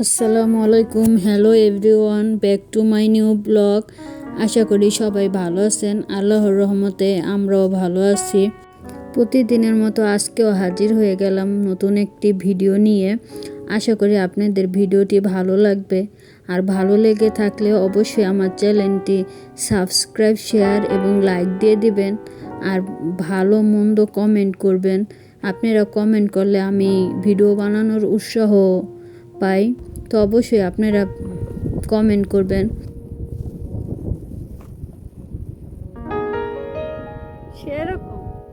আসসালামু আলাইকুম, hello everyone, back to my new blog. আশা করি সবাই ভালো আছেন। আল্লাহর রহমতে আমরাও ভালো আছি। প্রতিদিনের মতো আজকেও হাজির হয়ে গেলাম নতুন একটি ভিডিও নিয়ে। আশা করি আপনাদের ভিডিওটি ভালো লাগবে। আর ভালো লেগে থাকলে অবশ্যই আমার চ্যানেলটি সাবস্ক্রাইব, শেয়ার এবং লাইক দিয়ে দিবেন। আর ভালো মন্দ কমেন্ট করবেন। আপনারা কমেন্ট করলে আমি ভিডিও বানানোর উৎসাহ পাই। তো অবশ্যই আপনারা কমেন্ট করবেন।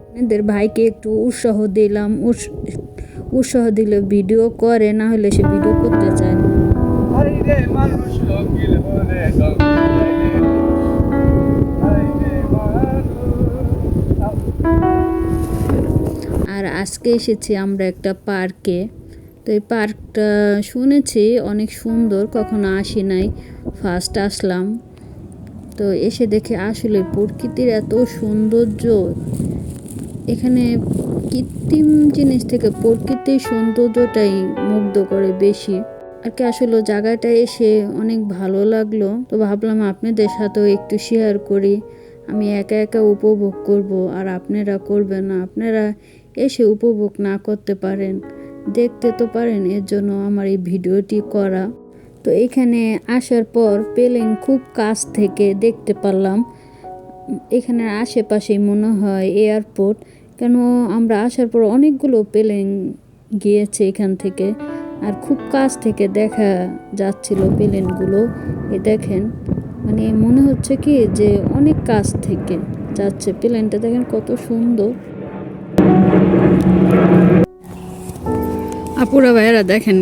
আপনাদের ভাইকে একটু উৎসাহ দিলাম, উৎসাহ দিলে ভিডিও করে, না হলে সে ভিডিও করতে চায় না। আর আজকে এসেছি আমরা একটা পার্কে। তো এই পার্কটা শুনেছি অনেক সুন্দর, কখনো আসি নাই, ফার্স্ট আসলাম। তো এসে দেখে আসলে প্রকৃতির এত সৌন্দর্য। এখানে কৃত্রিম জিনিস থেকে প্রকৃতির সৌন্দর্যটাই মুগ্ধ করে বেশি। আর কি আসলে জায়গাটা এসে অনেক ভালো লাগলো। তো ভাবলাম আপনাদের সাথেও একটু শেয়ার করি। আমি একা একা উপভোগ করব, আর আপনারা করবেন না। আপনারা এসে উপভোগ না করতে পারেন, দেখতে তো পারেন, এর জন্য আমার এই ভিডিওটি করা। তো এখানে আসার পর প্লেন খুব কাছ থেকে দেখতে পারলাম। এখানে আশেপাশেই মনে হয় এয়ারপোর্ট, কেন আমরা আসার পর অনেকগুলো প্লেন গিয়েছে এখান থেকে। আর খুব কাছ থেকে দেখা যাচ্ছিল প্লেনগুলো। এ দেখেন, মানে মনে হচ্ছে কি যে অনেক কাছ থেকে যাচ্ছে প্লেনটা। দেখেন কত সুন্দর। আপুরা ভাইয়েরা দেখেন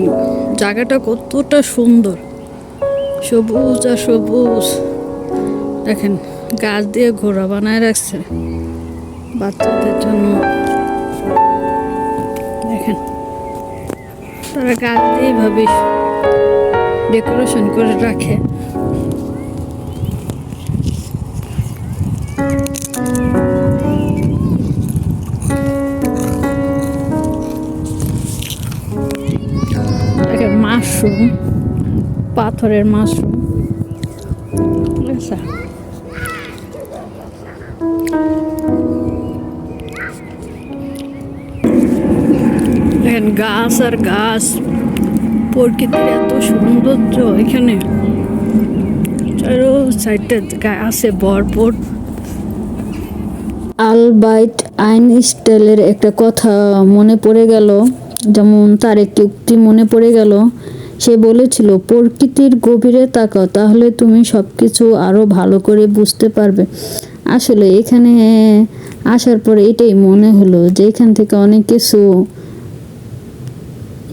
জায়গাটা কতটা সুন্দর, সবুজ আর সবুজ। দেখেন গাছ দিয়ে ঘোড়া বানায় রাখছে বাচ্চাদের জন্য। দেখেন তারা গাছ দিয়ে এইভাবে ডেকোরেশন করে রাখে। দেখেন মাশরুম, পাথরের মাশরুম। আচ্ছা, দেখেন গাছ আর গাছ, প্রকৃতির এত সৌন্দর্য। এখানে চারো সাইডটা আছে ভরপুর। আলবার্ট আইনস্টাইনের একটা কথা মনে পড়ে গেল, যেমন তার একটি উক্তি মনে পড়ে গেল। সে বলেছিল, প্রকৃতির গভীরে তাকাও, তাহলে তুমি সব কিছু আরও ভালো করে বুঝতে পারবে। আসলে এখানে আসার পরে এটাই মনে হলো যে এখান থেকে অনেক কিছু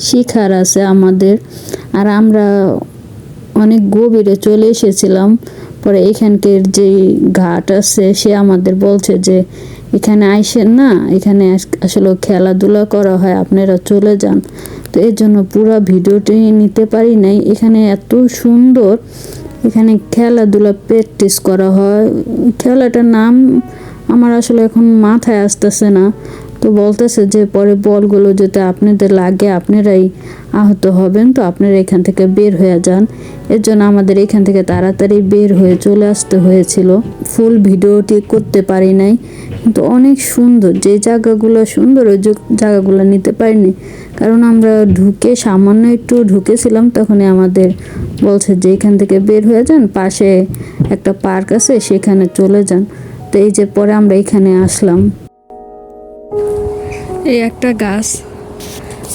শিখার আছে আমাদের। আর আমরা অনেক গভীরে চলে এসেছিলাম। পরে এখানকার যে ঘাট আছে সে আমাদের বলছে যে এখানে আইসেন না, এখানে আসলে খেলাধুলা করা হয়, আপনারা চলে যান। তো এর জন্য পুরো ভিডিওটি নিতে পারি নাই। এখানে এত সুন্দর, এখানে খেলাধুলা প্র্যাকটিস করা হয়। খেলাটার নাম আমার আসলে এখন মাথায় আসতেছে না। তো বলতেছে যে পরে বলগুলো যদি আপনাদের লাগে আপনারাই আহত হবেন, তো আপনারা এখান থেকে বের হয়ে যান। এর জন্য আমাদের এখান থেকে তাড়াতাড়ি বের হয়ে চলে আসতে হয়েছিল। ফুল ভিডিওটি করতে পারি নাই, কিন্তু অনেক সুন্দর। যে জায়গাগুলো সুন্দর ওই জায়গাগুলো নিতে পারিনি, কারণ আমরা সামান্য একটু ঢুকেছিলাম, তখনই আমাদের বলছে যে এখান থেকে বের হয়ে যান, পাশে একটা পার্ক আছে সেখানে চলে যান। তো এই যে পরে আমরা এখানে আসলাম। এই একটা গাছ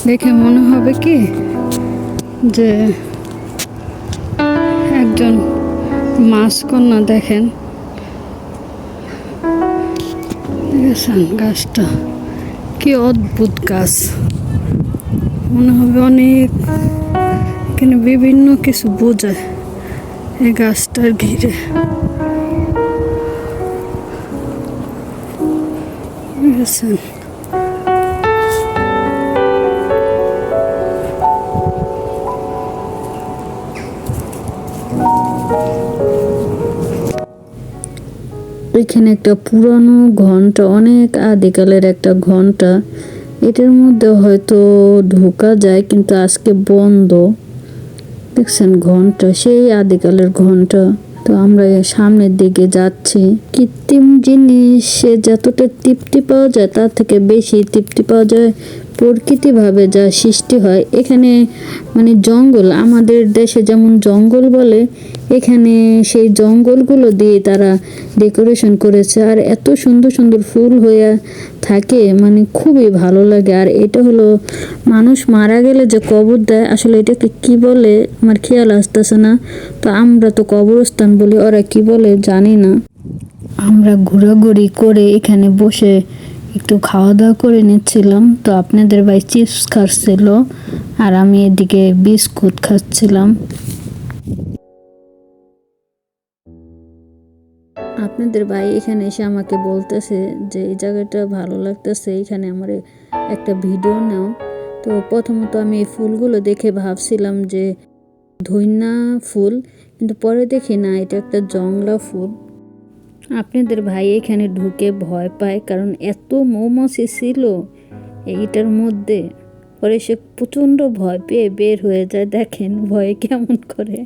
দেখে মনে হবে কি যে একজন মাছকন্যা। দেখেন দেখেছেন গাছটা কি অদ্ভুত গাছ, মনে হবে অনেক, এখানে বিভিন্ন কিছু বোঝায় এই গাছটার ঘিরে। দেখেছেন এখানে একটা পুরানো ঘন্টা, অনেক আদিকালের একটা ঘন্টা। এটার মধ্যে হয়তো ঢোকা যায়, কিন্তু আজকে বন্ধ। দেখছেন ঘন্টা, সেই আদিকালের ঘন্টা। তো আমরা সামনের দিকে যাচ্ছি। কৃত্রিম জিনিসে যতটা তৃপ্তি পাওয়া যায় তার থেকে বেশি তৃপ্তি পাওয়া যায় প্রকৃতিভাবে যা সৃষ্টি হয়। এখানে মানে জঙ্গল, আমাদের দেশে যেমন জঙ্গল বলে, এখানে সেই জঙ্গলগুলো দিয়ে তারা ডেকোরেশন করেছে। আর এত সুন্দর সুন্দর ফুল হয়ে থাকে, মানে খুবই ভালো লাগে। আর এটা হলো মানুষ মারা গেলে যে কবর দেয়, আসলে এটাকে কি বলে আমার খেয়াল আসতেছে না। তো আমরা তো কবরস্থান বলি, ওরা কি বলে জানি না। আমরা ঘোরাঘুরি করে এখানে বসে একটু খাওয়া দাওয়া করে নিচ্ছিলাম। তো আপনাদের ভাই চিপস খাচ্ছিল আর আমি এদিকে বিস্কুট খাচ্ছিলাম। আপনাদের ভাই এখানে এসে আমাকে বলতেছে যে এই জায়গাটা ভালো লাগতেছে, এখানে আমার একটা ভিডিও নাও। তো প্রথমত আমি এই ফুলগুলো দেখে ভাবছিলাম যে ধইন্যা ফুল, কিন্তু পরে দেখি না, এটা একটা জংলা ফুল। আপনাদের ভাই এখানে ঢুকে ভয় পায়, কারণ এত মৌমাছি ছিল এইটার মধ্যে। পরে সে প্রচণ্ড ভয় পেয়ে বের হয়ে যায়। দেখেন ভয়ে কেমন করে।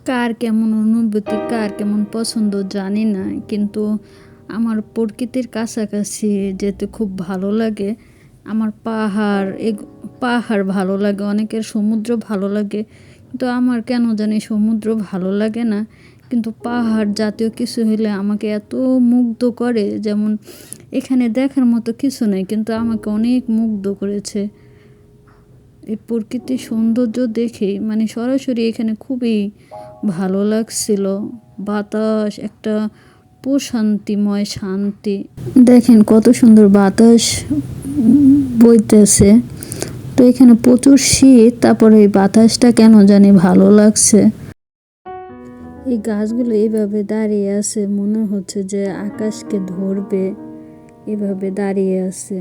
কার কেমন অনুভূতি, কার কেমন পছন্দ জানি না, কিন্তু আমার প্রকৃতির কাছাকাছি যেতে খুব ভালো লাগে। আমার পাহাড় ভালো লাগে, অনেকের সমুদ্র ভালো লাগে, কিন্তু আমার কেন জানি সমুদ্র ভালো লাগে না। কিন্তু পাহাড় জাতীয় কিছু হলে আমাকে এত মুগ্ধ করে, যেমন এখানে দেখার মতো কিছু নেই, কিন্তু আমাকে অনেক মুগ্ধ করেছে এই প্রকৃতির সৌন্দর্য দেখে। মানে সরাসরি এখানে খুবই ভালো লাগছিল। বাতাস একটা প্রশান্তিময় শান্তি। দেখেন কত সুন্দর বাতাস বইতেছে। তো এখানে প্রচুর শীত, তারপরে এই বাতাসটা কেন জানি ভালো লাগছে। এই গাছগুলো এইভাবে দাঁড়িয়ে আছে, মনে হচ্ছে যে আকাশকে ধরবে, এভাবে দাঁড়িয়ে আছে।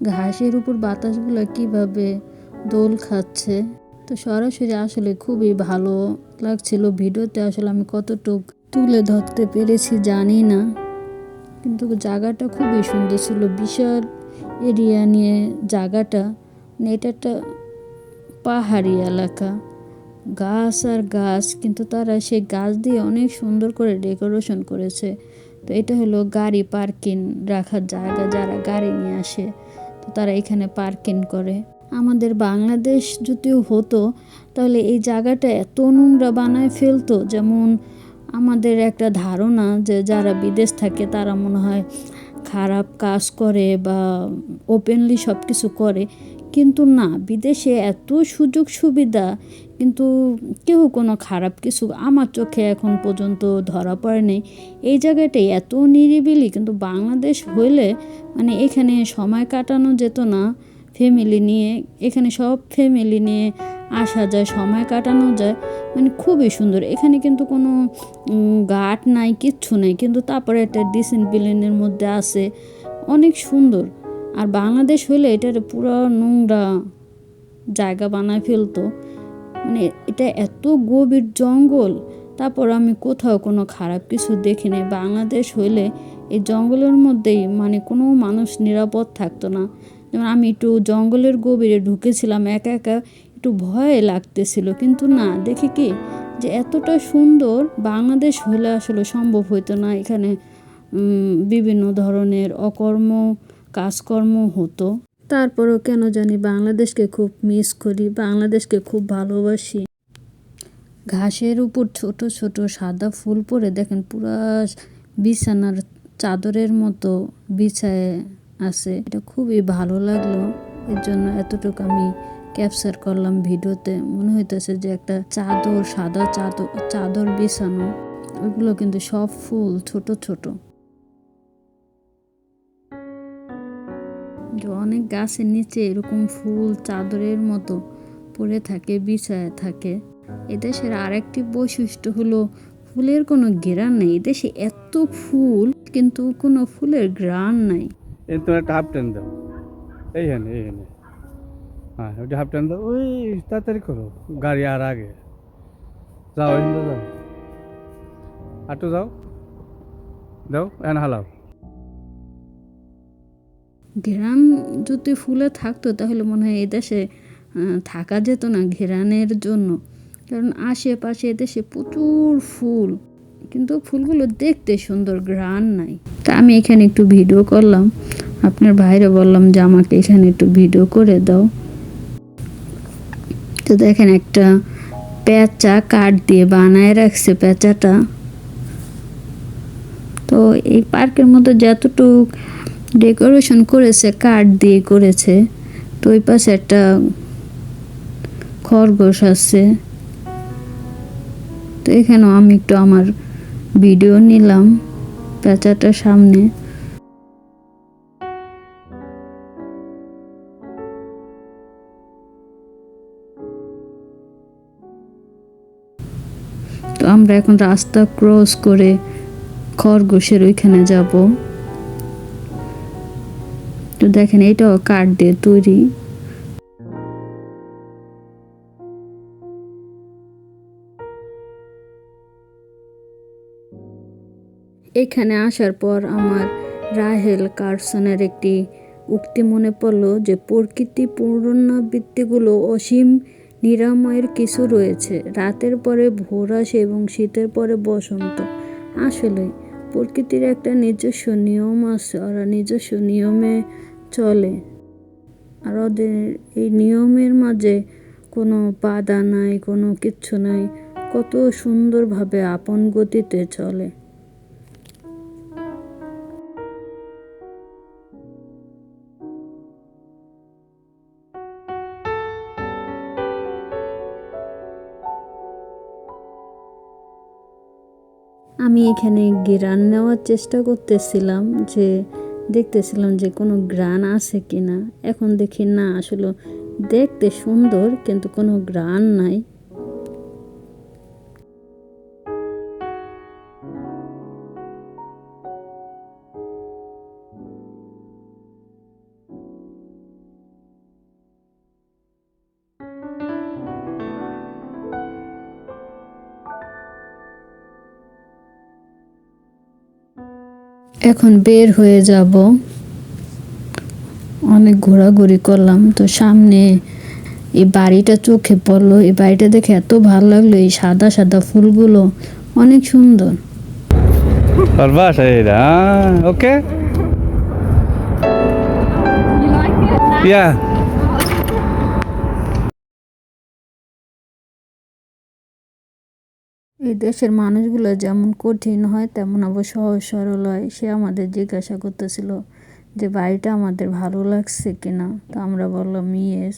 ঘাসের উপর বাতাসগুলো কিভাবে দোল খাচ্ছে। তো সরাসরি আসলে খুবই ভালো লাগছিল। ভিডিওতে আসলে আমি কতটুক তুলে ধরতে পেরেছি জানি না, কিন্তু জায়গাটা খুবই সুন্দর ছিল। বিশাল এরিয়া নিয়ে জায়গাটা, মানে এটা একটা পাহাড়ি এলাকা, গাছ আর গাছ, কিন্তু তারা সেই গাছ দিয়ে অনেক সুন্দর করে ডেকোরেশন করেছে। তো এটা হলো গাড়ি পার্কিং রাখার জায়গা, যারা গাড়ি নিয়ে আসে তো তারা এখানে পার্কিং করে। আমাদের বাংলাদেশ যদিও হতো, তাহলে এই জায়গাটা এত নোংরা বানায় ফেলতো। যেমন আমাদের একটা ধারণা যে যারা বিদেশ থাকে তারা মনে হয় খারাপ কাজ করে বা ওপেনলি সব কিছু করে, কিন্তু না, বিদেশে এত সুযোগ সুবিধা, কিন্তু কেউ কোনো খারাপ কিছু আমার চোখে এখন পর্যন্ত ধরা পড়েনি। এই জায়গাটাই এত নিরিবিলি, কিন্তু বাংলাদেশ হইলে মানে এখানে সময় কাটানো যেত না ফ্যামিলি নিয়ে। এখানে সব ফ্যামিলি নিয়ে আসা যায়, সময় কাটানো যায়, মানে খুবই সুন্দর। এখানে কিন্তু কোনো ঘাট নাই, কিচ্ছু নাই, কিন্তু তারপরে একটা ডিসিপ্লিনের মধ্যে আছে, অনেক সুন্দর। আর বাংলাদেশ হইলে এটার পুরো নোংরা জায়গা বানায় ফেলতো। মানে এটা এত গভীর জঙ্গল, তারপর আমি কোথাও কোনো খারাপ কিছু দেখি নাই। বাংলাদেশ হইলে এই জঙ্গলের মধ্যেই মানে কোনো মানুষ নিরাপদ থাকতো না। যেমন আমি একটু জঙ্গলের গভীরে ঢুকেছিলাম একা একা, একটু ভয় লাগতেছিল, কিন্তু না, দেখি কি যে এতটা সুন্দর বাংলাদেশ হলে আসলে সম্ভব হইতো না। এখানে বিভিন্ন ধরনের অকর্ম কাজকর্ম হতো। তারপরও কেন জানি বাংলাদেশকে খুব মিস করি, বাংলাদেশকে খুব ভালোবাসি। ঘাসের উপর ছোট ছোট সাদা ফুল পরে দেখেন পুরা বিছানার চাদরের মতো বিছায় আছে। এটা খুবই ভালো লাগলো, এর জন্য এতটুকু আমি ক্যাপচার করলাম ভিডিওতে। মনে হইতেছে যে একটা চাদর, সাদা চাদর বিছানো, ওইগুলো কিন্তু সব ফুল ছোট ছোট। অনেক গাছের নিচে এরকম ফুল চাদরের মতো পড়ে থাকে, বিছায় থাকে। এদেশের আরেকটি বৈশিষ্ট্য হলো ফুলের কোনো ঘ্রাণ নেই। এদেশে এত ফুল, কিন্তু কোনো ফুলের ঘ্রাণ নাই। তোমার একটা হাফ টান দাও, এইখানে এইখানে, হ্যাঁ ওইটা হাফ টান দাও, ওই তাড়াতাড়ি করো, গাড়ি আর আগে যাও, এখানে যাও, আটু যাও, দাও এন হালাও। ঘেরান যদি ফুলে থাকতো তাহলে মনে হয় এদেশে থাকা যেত না ঘেরানের জন্য, কারণ আশেপাশে এদেশে প্রচুর ফুল, কিন্তু ফুলগুলো দেখতে সুন্দর, ঘ্রাণ নাই। তা আমি এখানে একটু ভিডিও করলাম, আপনার ভাইরে বললাম যে আমাকে এখানে একটু ভিডিও করে দাও। তো দেখেন একটা পেঁচা কাঠ দিয়ে বানায় রাখছে পেঁচাটা। তো এই পার্কের মধ্যে যতটুক ডেকোরেশন করেছে কাঠ দিয়ে করেছে। তো ওই পাশে একটা খরগোশ আছে। তো এখানেও আমি একটু আমার ভিডিও নিলাম পেঁচাটার সামনে। তো আমরা এখন রাস্তা ক্রস করে খরগোশের ওইখানে যাব। তো দেখেন এটাও কাঠ দিয়ে তৈরি। এখানে আসার পর আমার রাহেল কার্সনের একটি উক্তি মনে পড়ল যে প্রকৃতি পুনরাবৃত্তিগুলো অসীম নিরাময়ের কিছু রয়েছে। রাতের পরে ভোর আসে এবং শীতের পরে বসন্ত। আসলে প্রকৃতির একটা নিজস্ব নিয়ম আছে, ওরা নিজস্ব নিয়মে চলে, আর ওদের এই নিয়মের মাঝে কোনো বাধা নাই, কোনো কিচ্ছু নাই, কত সুন্দরভাবে আপন গতিতে চলে। আমি এখানে ঘ্রাণ নেওয়ার চেষ্টা করতেছিলাম, যে দেখতেছিলাম যে কোনো ঘ্রাণ আছে কিনা। এখন দেখি না, আসলে দেখতে সুন্দর কিন্তু কোনো ঘ্রাণ নাই। এখন বের হয়ে যাব, অনেক ঘোরাঘুরি করলাম। তো সামনে এই বাড়িটা চোখে পড়লো, এই বাড়িটা দেখে এত ভালো লাগলো, এই সাদা সাদা ফুলগুলো অনেক সুন্দর। আর বাসা এটা ওকে ইয়া। এই দেশের মানুষগুলো যেমন কঠিন হয় তেমন আবার সহজ সরল হয়। সে আমাদের জিজ্ঞাসা করতেছিল যে বাড়িটা আমাদের ভালো লাগছে কিনা। তো আমরা বললাম ইয়েস।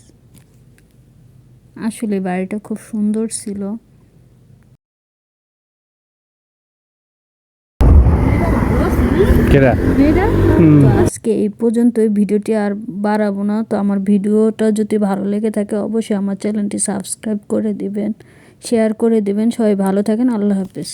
আসলে বাড়িটা খুব সুন্দর ছিল। কেরা তো আজকে এই পর্যন্ত, ভিডিওটি আর বাড়াবো না। তো আমার ভিডিওটা যদি ভালো লেগে থাকে অবশ্যই আমার চ্যানেলটি সাবস্ক্রাইব করে দিবেন, শেয়ার করে দিবেন। সবাই ভালো থাকেন, আল্লাহ হাফেজ।